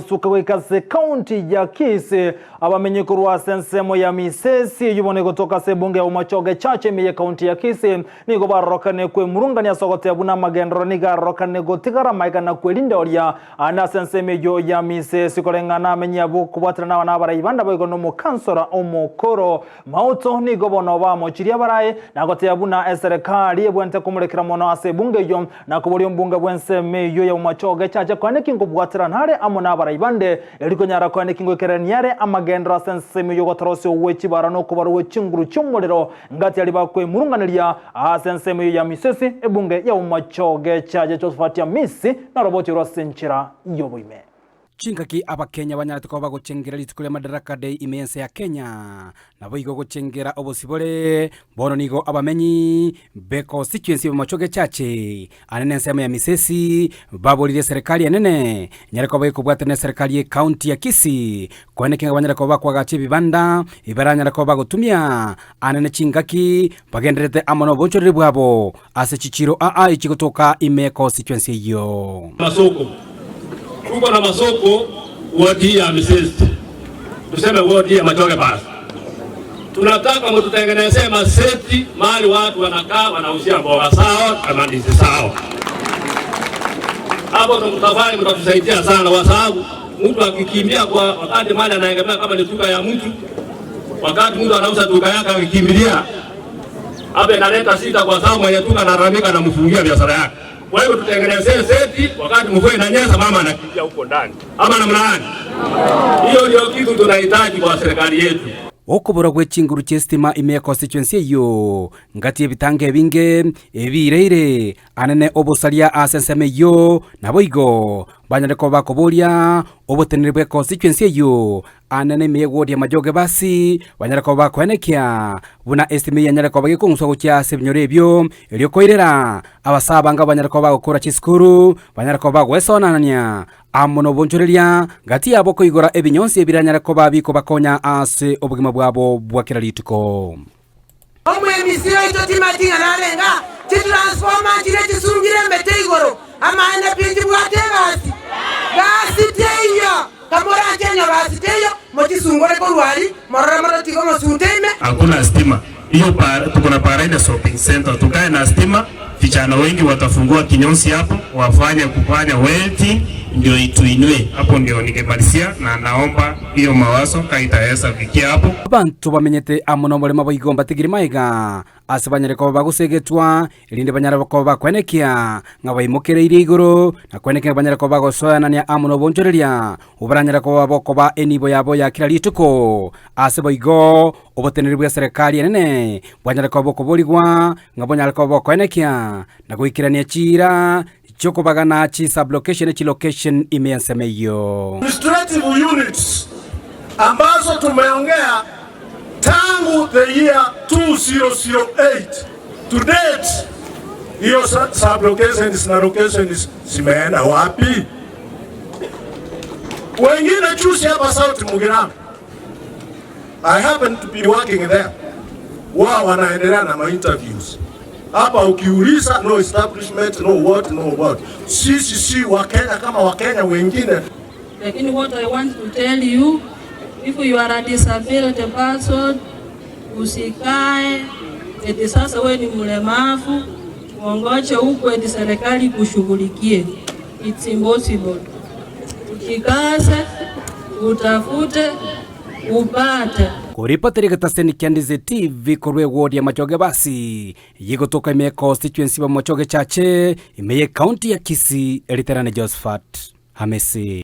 gusuka gwikase county ya Kisii abamenye kurwa sensemo ya misesi yubone gotoka se bunge ya Bomachoge chache miye county ya Kisii nigo barokane kwe murungani asogote abuna magendro niga rokane gotigara maika na kwelinda olia ana senseme yo ya misesi kolengana amenye abu kubwatira na wana barayibanda boigo no mukansora omukoro mauto nigo bono bamochiri abaraye nagote abuna serikali ebwente kumurekera mono ase bunge yo na kuburi mbunge bwenseme yo ya Bomachoge chache kwane kingo bwatira ntare amona barayibande eriko nyara kwane kingo keraniare amagendra senseme yo gotorose wechi barano kubaruwe chinguru cyumuriro ngati ali bakwe murunganiria senseme yo ya misesi ebunge ya Bomachoge chaje chofatia misi na roboti rosenchira yoboime Chinkaki abakenya banyaratuko bagochengera litukule madaraka day imense ya Kenya nabo igo gochengera obosibole bono nigo abamenyi beko constituency Bomachoge chache anene nsema ya misesi babolire serikali yanene nyarako bayiko bwatene serikali ya county ya Kisii kweneke banyarako bakwagache bibanda ibaranya rako bagotumia anene Chinkaki bagenderete amono bonchorere bwabo ase chichiro ichikotoka ime constituency yo masoko kuko na masoko wodi ya misesi tuseme wodi ya Machoge basi tunataka mtutengenezee maseti mahali watu wanakaa wanauzia mboga sawa kama ndizi sawa hapo tutafanya mtatusaidia sana kwa sababu mtu akikimbia kwa wakati mali anaegemea kama ni duka ya mtu wakati mtu anauza duka yake akikimbilia hapo inaleta shida kwa sababu mwenye duka anaramika na mfungia biashara yake. Kwa hiyo tutengenezee seti wakati mvua inanyesha mama anakimbia huko ndani. Ama namna gani? Hiyo ndio kitu tunahitaji kwa serikali yetu. Okobora gwechinguru chestima ime constituency yo ngati ebitange binge ebireire anene obosalia asenseme yo naboigo banyareko bakoboria obotenere bwe constituency yo anene meyegodi ya Machoge basi banyareko bakwenekia buna estime yanyareko bagikunguswa gukia sebinyorebyo elyo koirera abasabanga banyareko bagokora chiskuru banyareko bagwesonanania amono bonchoreria ngati yabo koigora ebinyonsi ebiranyareko babiko bakonya ase obugima bwabo bwakira lituko omwe emisiro ito timatinga narenga titransforma chire chisungire mbete igoro amaenda pinji bwate basi teyo kamora Kenya basi teyo mochisungore korwali morora tiko mosuteme hakuna stima hiyo tuko na parade shopping center tukae na stima vijana wengi watafungua kinyonsi hapo kufanya weti ndio ituinue hapo ndio ningemalizia na naomba hiyo mawazo kaitaweza fikia hapo abantu bamenyete amono mulema boigomba tigiri maiga asibanyareko bagusegetwa ilinde banyareko bakwenekia ngabaimokereire iguru na kwenekea banyareko bagosoyanania amono bonjoreria ubaranyareko babokoba enibo yabo ya kila lituko asiboigo oboteneri bwa serikali nene banyareko bokoboligwa ngabonyareko bakwenekia na guikirania chira choko bagana chi sublocation chi location imeansemeyo administrative units ambazo tumeongea tangu the year 2008 to date hiyo sublocations na locations zimeenda wapi? Wengine chusi hapa South Mugirama, I happen to be working there. Wao wanaendelea na my interviews hapa ukiuliza no establishment no what sisi Wakenya kama Wakenya wengine. Lakini what I want to tell you, if you are a disabled person usikae eti sasa wewe ni mlemavu uongoche huko eti serikali kushughulikie. It's impossible. Ukikaze utafute upate kuripoteri gataseni Ndizi TV korwe ward ya Machoge basi yigotoka ime constituency Bomachoge chache ime county ya Kisii eliterane Josephat Hamesi.